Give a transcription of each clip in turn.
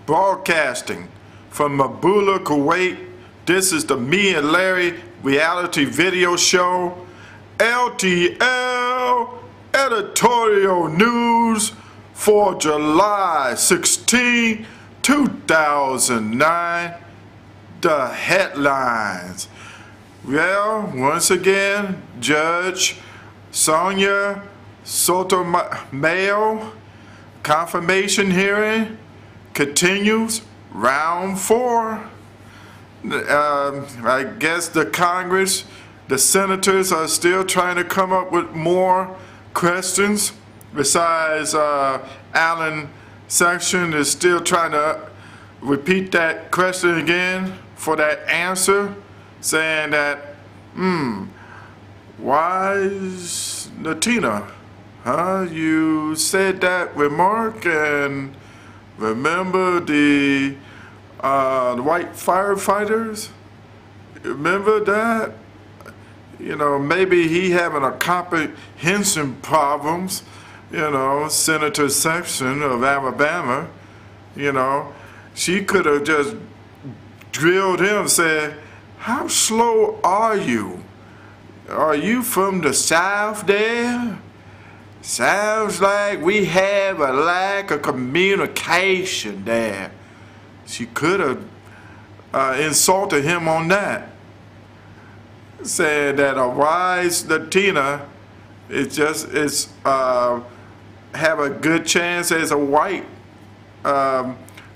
broadcasting from Mabula, Kuwait. This is the Me and Larry reality video show, LTL Editorial News for July 16, 2009. The headlines. Well, once again, Judge Sonia Sotomayor confirmation hearing continues, round 4. I guess the Congress, the senators are still trying to come up with more questions. Besides, Alan Section is still trying to repeat that question again for that answer, saying that, wise Latina, huh? You said that remark, and remember the white firefighters? Remember that? You know, maybe he having a comprehension problems, you know, Senator Section of Alabama, you know, she could have just drilled him, said, how slow are you? Are you from the South there? Sounds like we have a lack of communication there. She could have insulted him on that. Said that a wise Latina is have a good chance as a white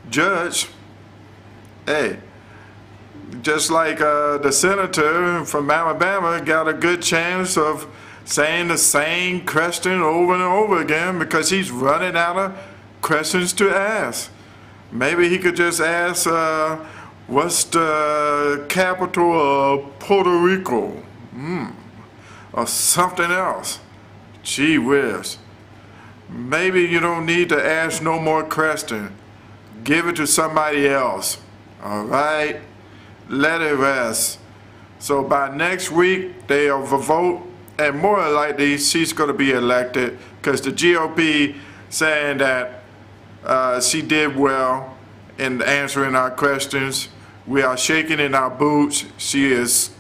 judge. Hey, just like the senator from Alabama got a good chance of saying the same question over and over again because he's running out of questions to ask. Maybe he could just ask, what's the capital of Puerto Rico? Or something else. Gee whiz. Maybe you don't need to ask no more questions. Give it to somebody else. All right? Let it rest. So by next week, they'll vote, and more likely she's going to be elected because the GOP saying that she did well in answering our questions. We are shaking in our boots. She is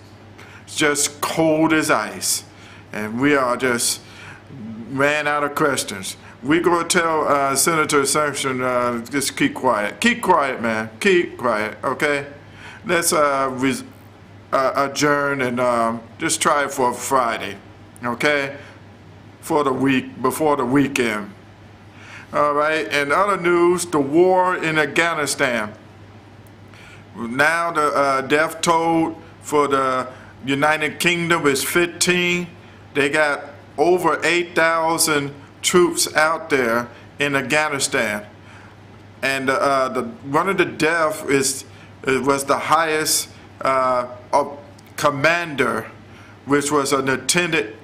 just cold as ice, and we are just ran out of questions. We're going to tell Senator Section, just keep quiet. Keep quiet, man. Keep quiet, okay? Let's adjourn and just try it for Friday, okay? For the week, before the weekend. All right, and other news, the war in Afghanistan. Now the death toll for the United Kingdom is 15. They got over 8,000 troops out there in Afghanistan. And one of the deaths was the highest commander, which was a lieutenant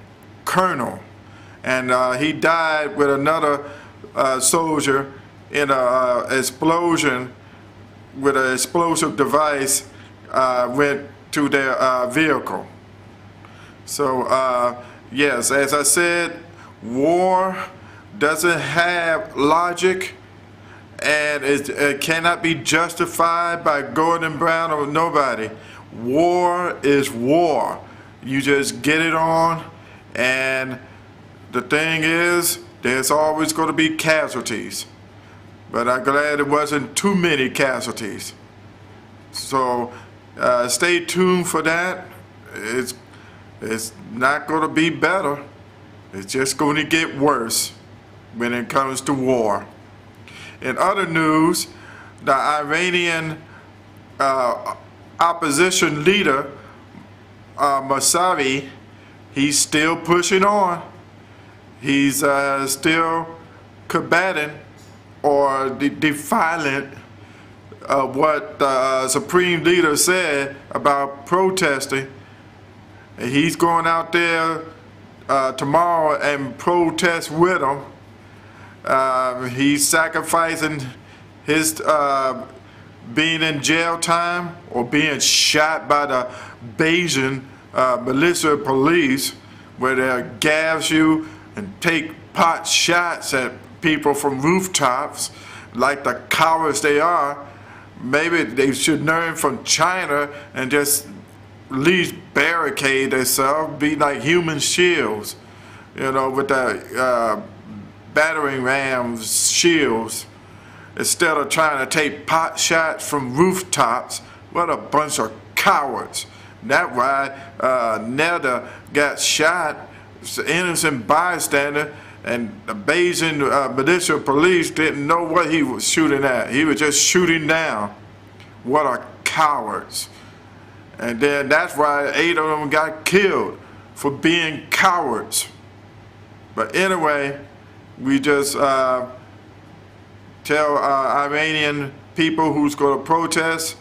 colonel. And he died with another soldier in an explosion with an explosive device went to their vehicle. So yes, as I said, war doesn't have logic, and it cannot be justified by Gordon Brown or nobody. War is war. You just get it on, and the thing is, there's always going to be casualties. But I'm glad it wasn't too many casualties. So stay tuned for that. It's not going to be better. It's just going to get worse when it comes to war. In other news, the Iranian opposition leader, Mossavi, he's still pushing on. He's still combating or defiling what the Supreme Leader said about protesting. And he's going out there tomorrow and protest with them. He's sacrificing his being in jail time or being shot by the Bayesian militia police, where they'll gas you and take pot shots at people from rooftops. like the cowards they are, maybe they should learn from China and just at least barricade themselves, be like human shields, you know, with the battering ram shields, instead of trying to take pot shots from rooftops. What a bunch of cowards. That's why Neda got shot, innocent bystander, and the Beijing militia police didn't know what he was shooting at. He was just shooting down. What a cowards. And then that's why 8 of them got killed for being cowards. But anyway, we just tell Iranian people who's going to protest,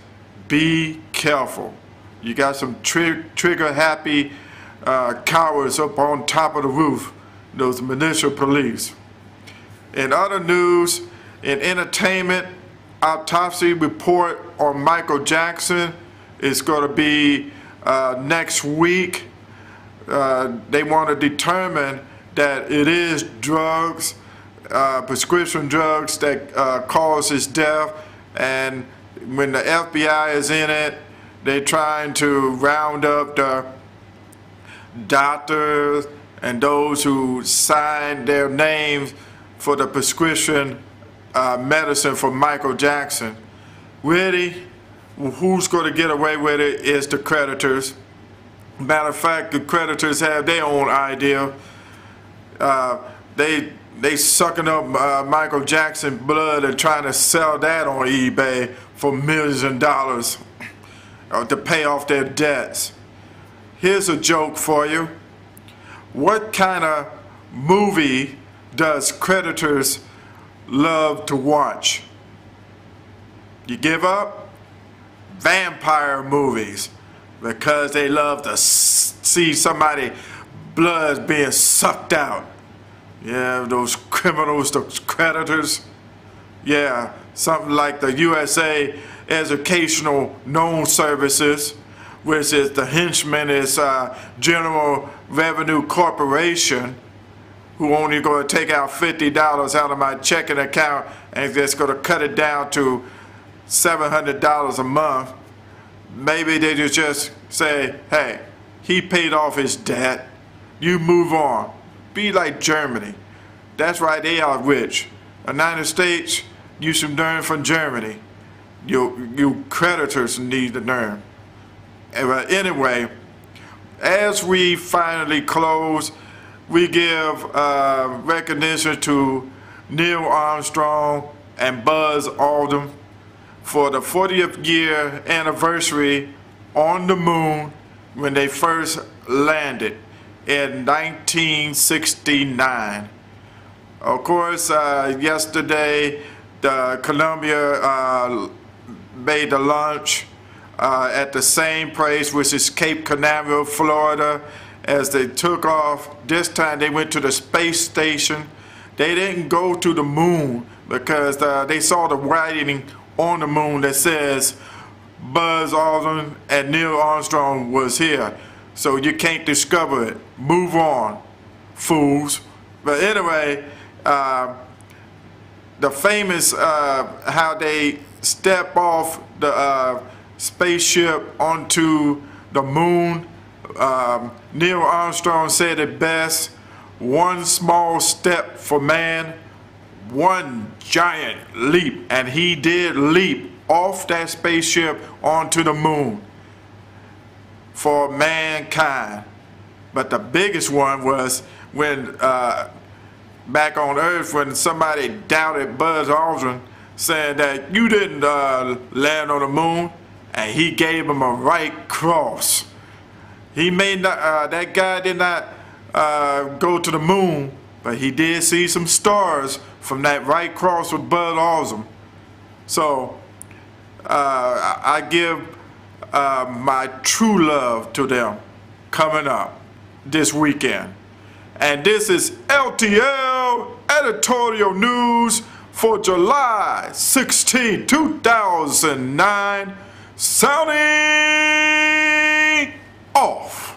be careful. You got some trigger-happy cowards up on top of the roof, those militia police. In other news, in entertainment, autopsy report on Michael Jackson is going to be next week. They want to determine that it is drugs, prescription drugs that caused his death, and when the FBI is in it, they're trying to round up the doctors and those who signed their names for the prescription medicine for Michael Jackson. Really, who's going to get away with it is the creditors. Matter of fact, the creditors have their own idea. They sucking up Michael Jackson blood and trying to sell that on eBay for millions of dollars to pay off their debts. Here's a joke for you. What kind of movie does creditors love to watch? You give up? Vampire movies, because they love to see somebody blood being sucked out. Yeah, those criminals, those creditors. Yeah, something like the USA Educational Loan Services, which is the henchman is General Revenue Corporation, who only going to take out $50 out of my checking account and just going to cut it down to $700 a month. Maybe they just say, hey, he paid off his debt, you move on. Be like Germany. That's right, they are rich. The United States, you should learn from Germany. You creditors need to learn. Anyway, as we finally close, we give recognition to Neil Armstrong and Buzz Aldrin for the 40th year anniversary on the moon when they first landed in 1969. Of course, yesterday, the Columbia made the launch at the same place, which is Cape Canaveral, Florida, as they took off. This time they went to the space station. They didn't go to the moon because they saw the writing on the moon that says Buzz Aldrin and Neil Armstrong was here. So you can't discover it. Move on, fools. But anyway, the famous how they step off the spaceship onto the moon. Neil Armstrong said it best: one small step for man, one giant leap. And he did leap off that spaceship onto the moon for mankind. But the biggest one was when back on Earth, when somebody doubted Buzz Aldrin, saying that you didn't land on the moon, and he gave him a right cross. He may not, that guy did not go to the moon, but he did see some stars from that right cross with Buzz Aldrin. So I give my true love to them coming up this weekend. And this is LTL Editorial News for July 16, 2009, sounding off.